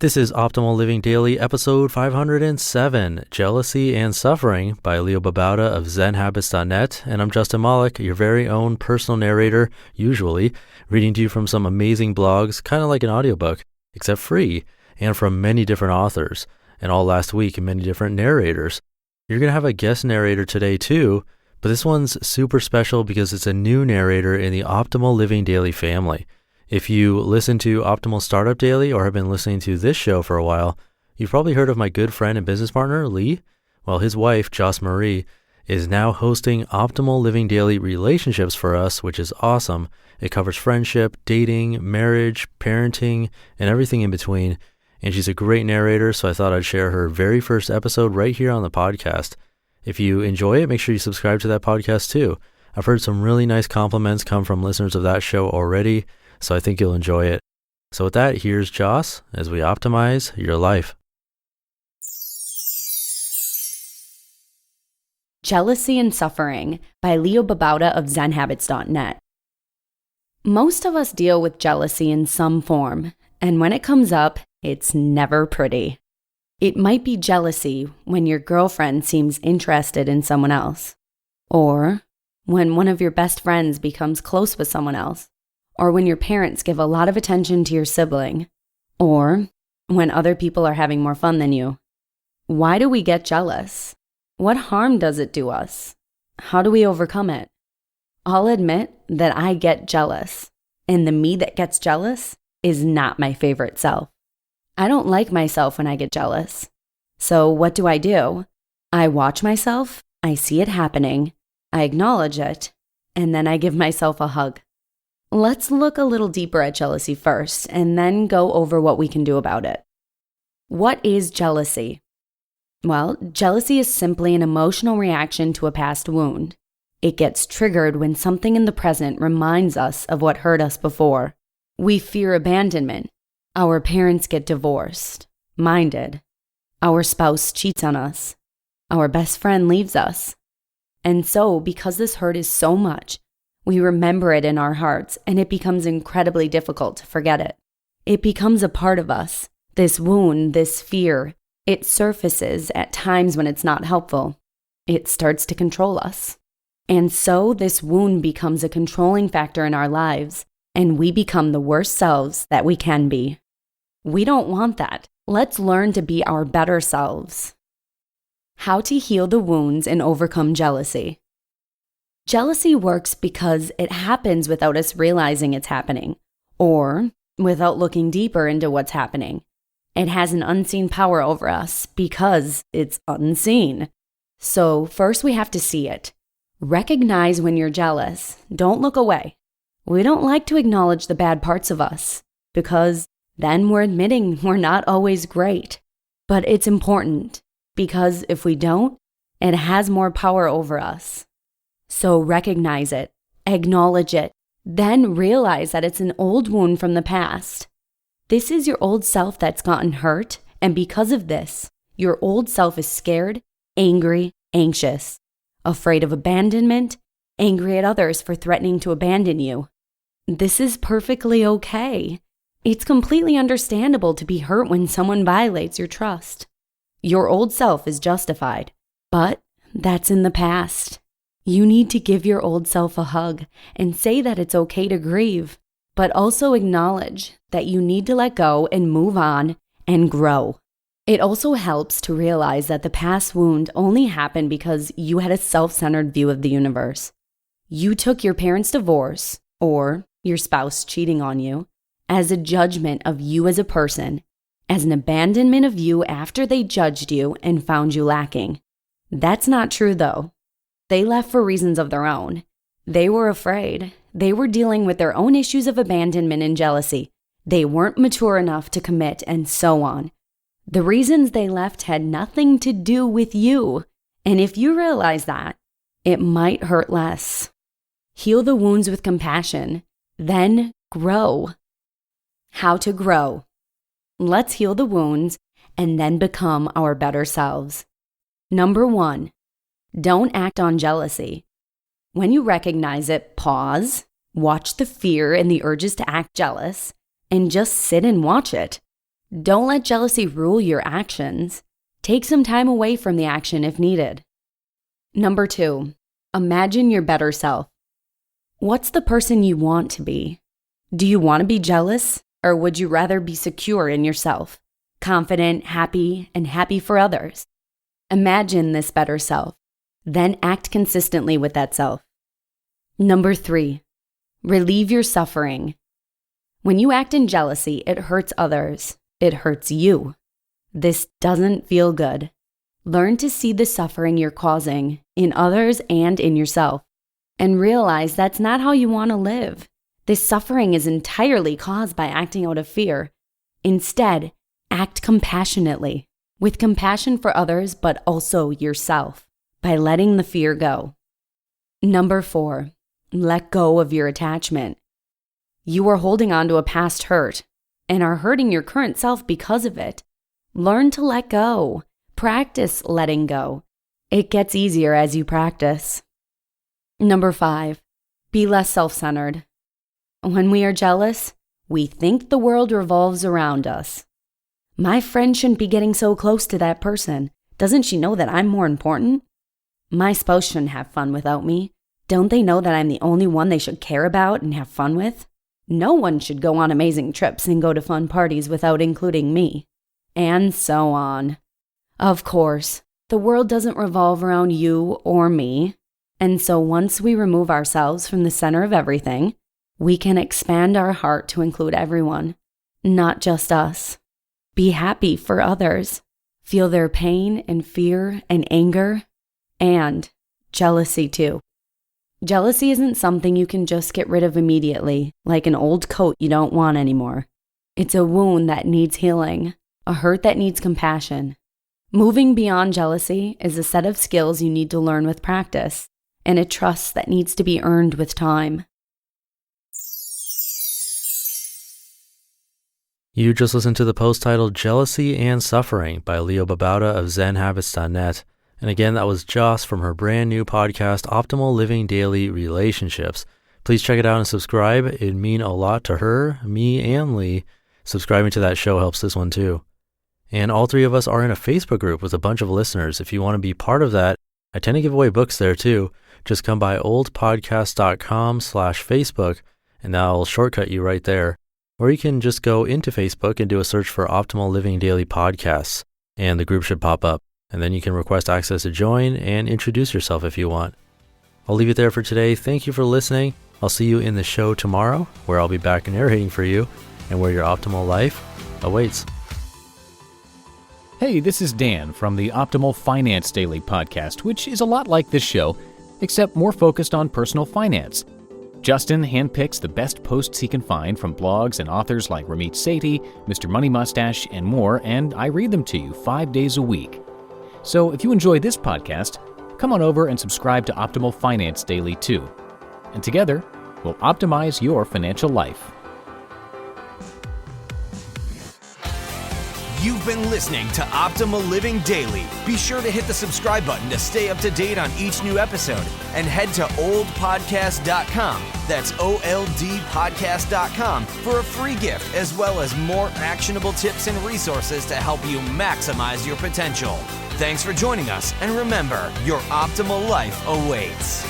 This is Optimal Living Daily, episode 507, Jealousy and Suffering by Babauta of Zen Habits.net. And I'm Justin Malik, your very own personal narrator, usually, reading to you from some amazing blogs, kind of like an audiobook, except free, and from many different authors, and all last week, many different narrators. You're going to have a guest narrator today too, but this one's super special because it's a new narrator in the Optimal Living Daily family. If you listen to Optimal Startup Daily or have been listening to this show for a while, you've probably heard of my good friend and business partner, Lee. Well, his wife, Joss Marie, is now hosting Optimal Living Daily Relationships for us, which is awesome. It covers friendship, dating, marriage, parenting, and everything in between. And she's a great narrator, so I thought I'd share her very first episode right here on the podcast. If you enjoy it, make sure you subscribe to that podcast too. I've heard some really nice compliments come from listeners of that show already, so I think you'll enjoy it. So with that, here's Joss as we optimize your life. Jealousy and Suffering by Babauta of Zen Habits.net. Most of us deal with jealousy in some form, and when it comes up, it's never pretty. It might be jealousy when your girlfriend seems interested in someone else, or when one of your best friends becomes close with someone else, or when your parents give a lot of attention to your sibling, or when other people are having more fun than you. Why do we get jealous? What harm does it do us? How do we overcome it? I'll admit that I get jealous, and the me that gets jealous is not my favorite self. I don't like myself when I get jealous. So what do? I watch myself, I see it happening, I acknowledge it, and then I give myself a hug. Let's look a little deeper at jealousy first, and then go over what we can do about it. What is jealousy? Well, jealousy is simply an emotional reaction to a past wound. It gets triggered when something in the present reminds us of what hurt us before. We fear abandonment. Our parents get divorced. Mine did. Our spouse cheats on us. Our best friend leaves us. And so, because this hurt is so much, we remember it in our hearts, and it becomes incredibly difficult to forget it. It becomes a part of us. This wound, this fear, it surfaces at times when it's not helpful. It starts to control us. And so this wound becomes a controlling factor in our lives, and we become the worst selves that we can be. We don't want that. Let's learn to be our better selves. How to heal the wounds and overcome jealousy. Jealousy works because it happens without us realizing it's happening, or without looking deeper into what's happening. It has an unseen power over us because it's unseen. So first we have to see it. Recognize when you're jealous. Don't look away. We don't like to acknowledge the bad parts of us because then we're admitting we're not always great. But it's important because if we don't, it has more power over us. So recognize it, acknowledge it, then realize that it's an old wound from the past. This is your old self that's gotten hurt, and because of this, your old self is scared, angry, anxious, afraid of abandonment, angry at others for threatening to abandon you. This is perfectly okay. It's completely understandable to be hurt when someone violates your trust. Your old self is justified, but that's in the past. You need to give your old self a hug and say that it's okay to grieve, but also acknowledge that you need to let go and move on and grow. It also helps to realize that the past wound only happened because you had a self-centered view of the universe. You took your parents' divorce, or your spouse cheating on you, as a judgment of you as a person, as an abandonment of you after they judged you and found you lacking. That's not true though. They left for reasons of their own. They were afraid. They were dealing with their own issues of abandonment and jealousy. They weren't mature enough to commit, and so on. The reasons they left had nothing to do with you. And if you realize that, it might hurt less. Heal the wounds with compassion, then grow. How to grow. Let's heal the wounds and then become our better selves. Number 1, don't act on jealousy. When you recognize it, pause, watch the fear and the urges to act jealous, and just sit and watch it. Don't let jealousy rule your actions. Take some time away from the action if needed. Number 2, imagine your better self. What's the person you want to be? Do you want to be jealous, or would you rather be secure in yourself, confident, happy, and happy for others? Imagine this better self, then act consistently with that self. Number 3, relieve your suffering. When you act in jealousy, it hurts others. It hurts you. This doesn't feel good. Learn to see the suffering you're causing in others and in yourself, and realize that's not how you want to live. This suffering is entirely caused by acting out of fear. Instead, act compassionately, with compassion for others but also yourself, by letting the fear go. Number 4, let go of your attachment. You are holding on to a past hurt and are hurting your current self because of it. Learn to let go. Practice letting go. It gets easier as you practice. Number 5, be less self-centered. When we are jealous, we think the world revolves around us. My friend shouldn't be getting so close to that person. Doesn't she know that I'm more important? My spouse shouldn't have fun without me. Don't they know that I'm the only one they should care about and have fun with? No one should go on amazing trips and go to fun parties without including me. And so on. Of course, the world doesn't revolve around you or me. And so once we remove ourselves from the center of everything, we can expand our heart to include everyone, not just us. Be happy for others. Feel their pain and fear and anger and jealousy too. Jealousy isn't something you can just get rid of immediately, like an old coat you don't want anymore. It's a wound that needs healing, a hurt that needs compassion. Moving beyond jealousy is a set of skills you need to learn with practice, and a trust that needs to be earned with time. You just listened to the post titled Jealousy and Suffering by Babauta of Zen Habits.net. And again, that was Joss from her brand new podcast, Optimal Living Daily Relationships. Please check it out and subscribe. It'd mean a lot to her, me, and Lee. Subscribing to that show helps this one too. And all three of us are in a Facebook group with a bunch of listeners. If you want to be part of that, I tend to give away books there too. Just come by oldpodcast.com/Facebook and that'll shortcut you right there. Or you can just go into Facebook and do a search for Optimal Living Daily Podcasts, and the group should pop up. And then you can request access to join and introduce yourself if you want. I'll leave it there for today. Thank you for listening. I'll see you in the show tomorrow, where I'll be back narrating for you and where your optimal life awaits. Hey, this is Dan from the Optimal Finance Daily podcast, which is a lot like this show, except more focused on personal finance. Justin handpicks the best posts he can find from blogs and authors like Ramit Sethi, Mr. Money Mustache, and more, and I read them to you 5 days a week. So if you enjoy this podcast, come on over and subscribe to Optimal Finance Daily too. And together, we'll optimize your financial life. You've been listening to Optimal Living Daily. Be sure to hit the subscribe button to stay up to date on each new episode, and head to oldpodcast.com, that's OLDpodcast.com, for a free gift as well as more actionable tips and resources to help you maximize your potential. Thanks for joining us, and remember, your optimal life awaits.